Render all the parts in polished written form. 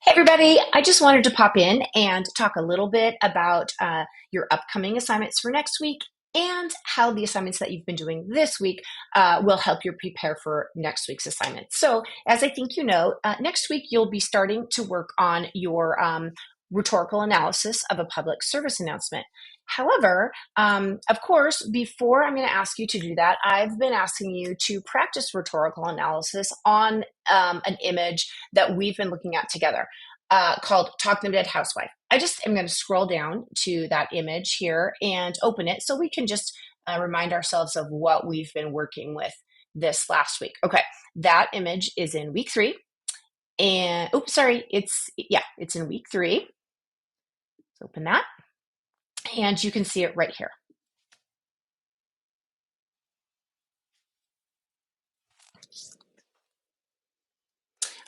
Hey everybody, I just wanted to pop in and talk a little bit about your upcoming assignments for next week and how the assignments that you've been doing this week will help you prepare for next week's assignment. So, as I think you know, next week you'll be starting to work on your rhetorical analysis of a public service announcement. However, of course, before I'm going to ask you to do that, I've been asking you to practice rhetorical analysis on an image that we've been looking at together called Talk Them Dead Housewife. I just am going to scroll down to that image here and open it so we can just remind ourselves of what we've been working with this last week. Okay, that image is in week 3. And oops, sorry, it's in week 3. Let's open that. And you can see it right here.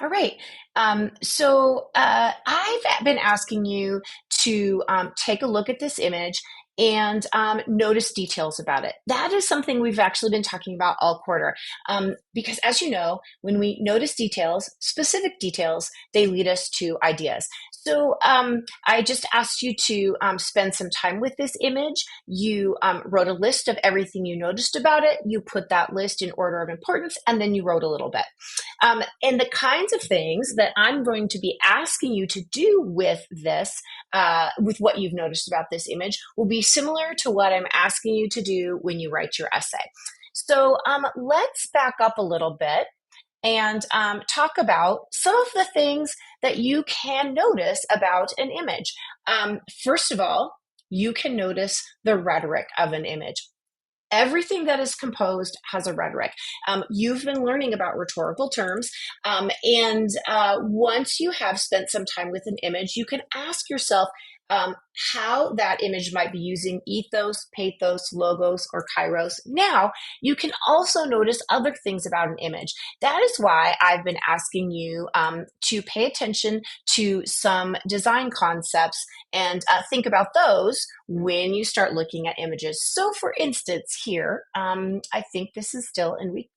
All right. I've been asking you to take a look at this image and notice details about it. That is something we've actually been talking about all quarter. Because as you know, when we notice details, specific details, they lead us to ideas. So I just asked you to spend some time with this image. You wrote a list of everything you noticed about it. You put that list in order of importance, and then you wrote a little bit. And the kinds of things that I'm going to be asking you to do with this, with what you've noticed about this image, will be similar to what I'm asking you to do when you write your essay. So let's back up a little bit and talk about some of the things that you can notice about an image. First of all, you can notice the rhetoric of an image. Everything that is composed has a rhetoric. You've been learning about rhetorical terms, and once you have spent some time with an image, you can ask yourself how that image might be using ethos, pathos, logos, or kairos. Now, you can also notice other things about an image. That is why I've been asking you to pay attention to some design concepts and think about those when you start looking at images. So, for instance, here, I think this is still in week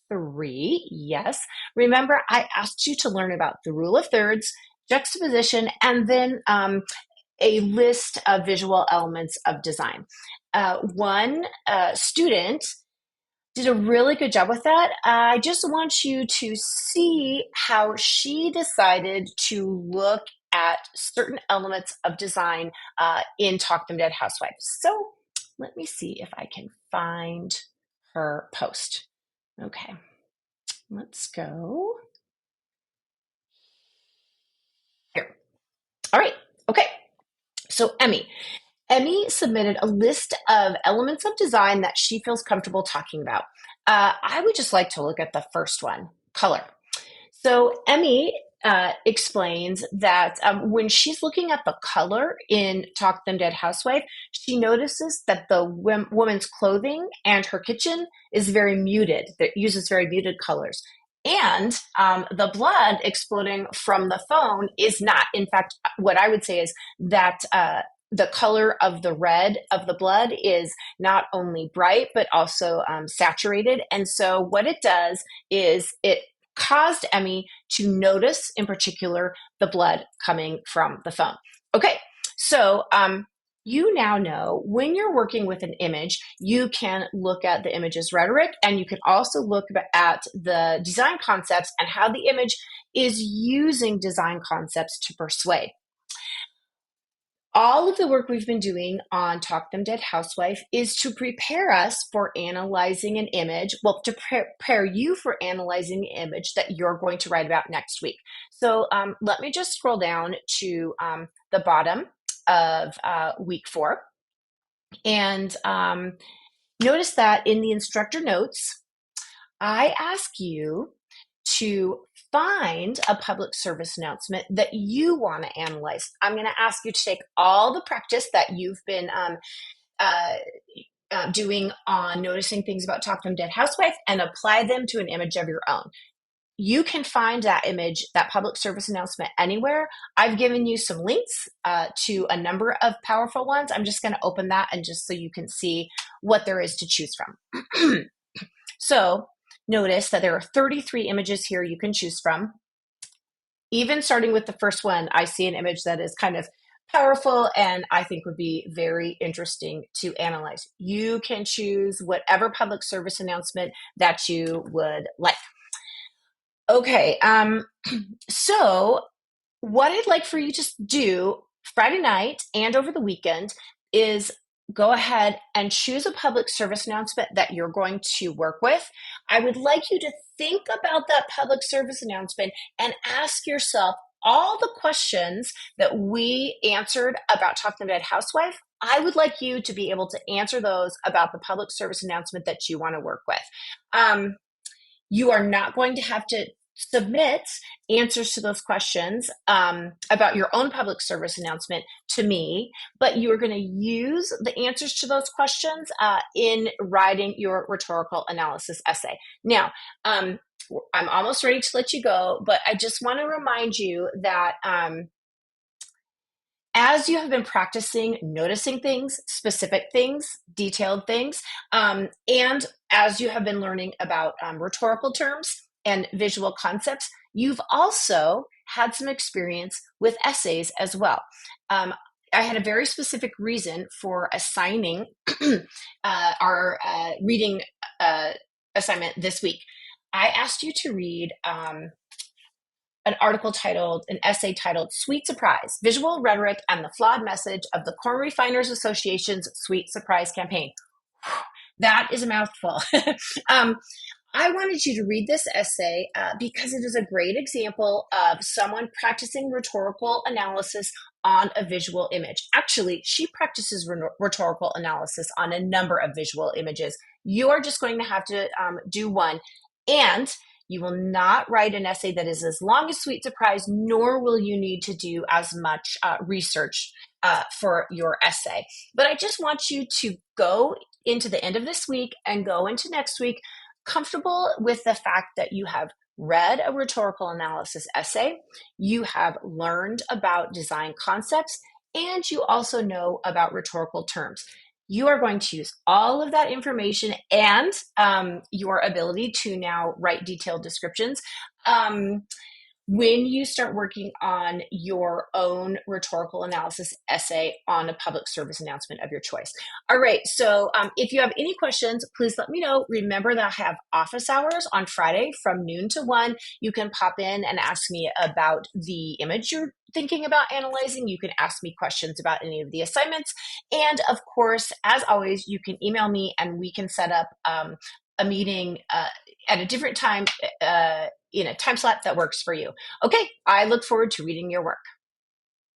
3. Yes. Remember, I asked you to learn about the rule of thirds, juxtaposition, and then a list of visual elements of design. One student did a really good job with that. I just want you to see how she decided to look at certain elements of design in Talk Them Dead Housewives. So let me see if I can find her post. Okay, let's go here. All right, okay. So Emmy submitted a list of elements of design that she feels comfortable talking about. I would just like to look at the first one, color. So Emmy explains that when she's looking at the color in Talk Them Dead Housewife, she notices that the woman's clothing and her kitchen is very muted. That uses very muted colors. And the blood exploding from the phone is not. In fact, what I would say is that the color of the red of the blood is not only bright, but also saturated. And so what it does is it caused Emmy to notice, in particular, the blood coming from the phone. Okay, so you now know when you're working with an image, you can look at the image's rhetoric, and you can also look at the design concepts and how the image is using design concepts to persuade. All of the work we've been doing on Talk Them Dead Housewife is to prepare us for analyzing an image, well, to prepare you for analyzing the image that you're going to write about next week. So let me just scroll down to the bottom of week 4. And notice that in the instructor notes, I ask you to find a public service announcement that you want to analyze. I'm going to ask you to take all the practice that you've been doing on noticing things about Talk Them Dead Housewife and apply them to an image of your own. You can find that image, that public service announcement, anywhere. I've given you some links to a number of powerful ones. I'm just going to open that and just so you can see what there is to choose from. So notice that there are 33 images here you can choose from. even starting with the first one, I see an image that is kind of powerful and I think would be very interesting to analyze. You can choose whatever public service announcement that you would like. Okay, so what I'd like for you to do Friday night and over the weekend is go ahead and choose a public service announcement that you're going to work with. I would like you to think about that public service announcement and ask yourself all the questions that we answered about talking about housewife. I would like you to be able to answer those about the public service announcement that you want to work with. Um, you are not going to have to submit answers to those questions about your own public service announcement to me, but you are going to use the answers to those questions in writing your rhetorical analysis essay. Now, I'm almost ready to let you go, but I just want to remind you that as you have been practicing noticing things, specific things, detailed things, and as you have been learning about rhetorical terms and visual concepts, you've also had some experience with essays as well. I had a very specific reason for assigning our reading assignment this week. I asked you to read an essay titled Sweet Surprise, Visual Rhetoric and the Flawed Message of the Corn Refiners Association's Sweet Surprise Campaign. That is a mouthful. um, I wanted you to read this essay because it is a great example of someone practicing rhetorical analysis on a visual image. Actually, she practices rhetorical analysis on a number of visual images. You are just going to have to do one. And you will not write an essay that is as long as Sweet Surprise, nor will you need to do as much research for your essay. But I just want you to go into the end of this week and go into next week comfortable with the fact that you have read a rhetorical analysis essay, you have learned about design concepts, and you also know about rhetorical terms. You are going to use all of that information and your ability to now write detailed descriptions when you start working on your own rhetorical analysis essay on a public service announcement of your choice. All right, so if you have any questions, please let me know. Remember that I have office hours on Friday from noon to 1. You can pop in and ask me about the image you're thinking about analyzing. You can ask me questions about any of the assignments. And of course, as always, you can email me and we can set up a meeting at a different time in a time slot that works for you. Okay, I look forward to reading your work.